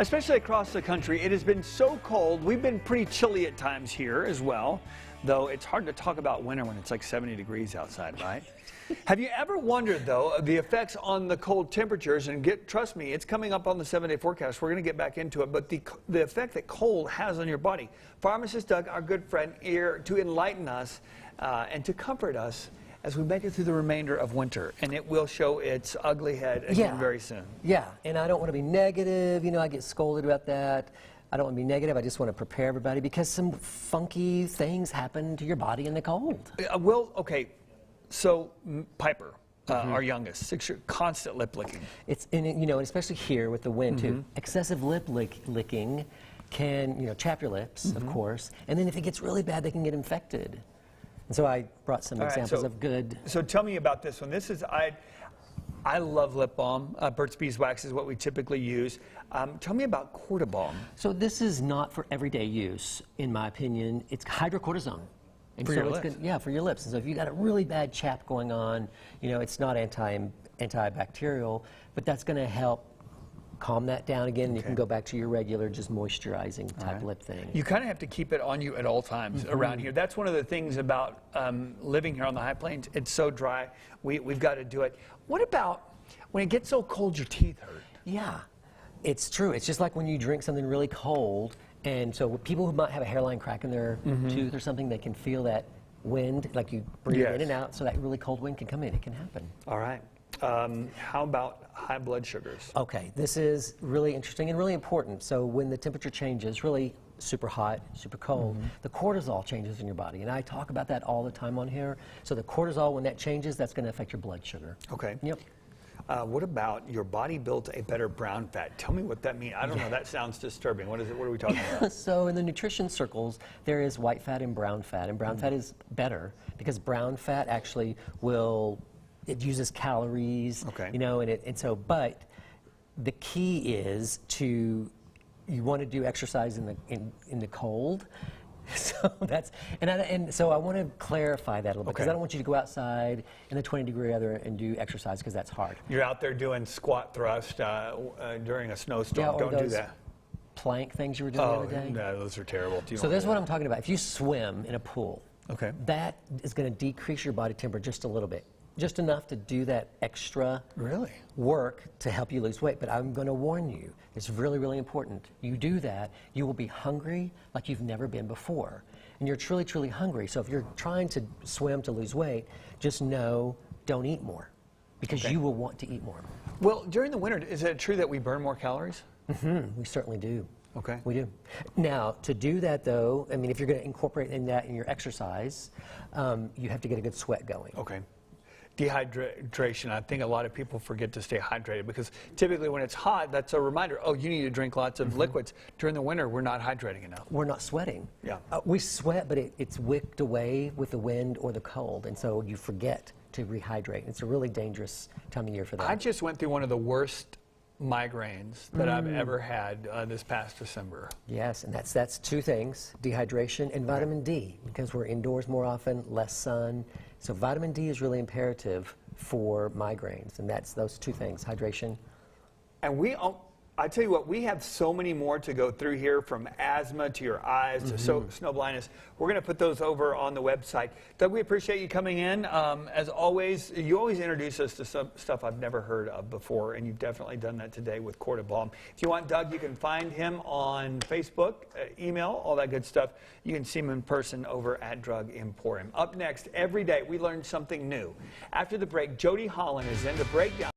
especially across the country. It has been so cold. We've been pretty chilly at times here as well, though it's hard to talk about winter when it's like 70 degrees outside, right? Have you ever wondered, though, the effects on the cold temperatures? And trust me, it's coming up on the 7-day forecast. We're going to get back into it. But the effect that cold has on your body. Pharmacist Doug, our good friend, here to enlighten us and to comfort us as we make it through the remainder of winter. And it will show its ugly head again very soon. Yeah, and I don't want to be negative. You know, I get scolded about that. I don't want to be negative. I just want to prepare everybody because some funky things happen to your body in the cold. Well, okay. So Piper, our youngest, 6 years, constant lip licking. It's you know, especially here with the wind too. Excessive lip licking can chap your lips, of course, and then if it gets really bad, they can get infected. And so I brought some examples of good. So tell me about this one. This is I love lip balm. Burt's Beeswax is what we typically use. Tell me about Cordybalm. So this is not for everyday use, in my opinion. It's hydrocortisone. And for so your it's lips? good, yeah, for your lips. And so if you got a really bad chap going on, it's not antibacterial, but that's going to help calm that down again, and you can go back to your regular, just moisturizing type lip thing. You kind of have to keep it on you at all times around here. That's one of the things about living here on the high plains. It's so dry. We've got to do it. What about when it gets so cold your teeth hurt? Yeah, it's true. It's just like when you drink something really cold, and so people who might have a hairline crack in their tooth or something, they can feel that wind, like you breathe in and out, so that really cold wind can come in. It can happen. All right. How about high blood sugars? Okay, this is really interesting and really important. So when the temperature changes, really super hot, super cold, the cortisol changes in your body. And I talk about that all the time on here. So the cortisol, when that changes, that's going to affect your blood sugar. Okay. Yep. What about your body built a better brown fat? Tell me what that means. I don't know. That sounds disturbing. What is it? What are we talking about? So in the nutrition circles, there is white fat and brown fat. And brown fat is better because brown fat actually it uses calories, but the key is you want to do exercise in the cold. So so I want to clarify that a little bit because I don't want you to go outside in the 20-degree weather and do exercise because that's hard. You're out there doing squat thrust during a snowstorm. Don't do that. Plank things you were doing the other day. No, those are terrible. So this is what I'm talking about. If you swim in a pool, that is going to decrease your body temperature just a little bit. Just enough to do that extra work to help you lose weight. But I'm going to warn you, it's really, really important. You do that, you will be hungry like you've never been before. And you're truly, truly hungry. So if you're trying to swim to lose weight, just know, don't eat more. Because you will want to eat more. Well, during the winter, is it true that we burn more calories? We certainly do. Okay. We do. Now, to do that, though, I mean, if you're going to incorporate that in your exercise, you have to get a good sweat going. Okay. Dehydration. I think a lot of people forget to stay hydrated because typically when it's hot, that's a reminder, oh, you need to drink lots of liquids. During the winter, we're not hydrating enough. We're not sweating. Yeah. We sweat, but it's wicked away with the wind or the cold, and so you forget to rehydrate. It's a really dangerous time of year for that. I just went through one of the worst migraines that I've ever had this past December. Yes, and that's 2 things, dehydration and vitamin D, because we're indoors more often, less sun. So vitamin D is really imperative for migraines, and that's those 2 things, hydration. And I tell you what, we have so many more to go through here, from asthma to your eyes to snow blindness. We're going to put those over on the website. Doug, we appreciate you coming in. As always, you always introduce us to some stuff I've never heard of before, and you've definitely done that today with Cordybalm. If you want Doug, you can find him on Facebook, email, all that good stuff. You can see him in person over at Drug Emporium. Up next, every day, we learn something new. After the break, Jody Holland is in to break down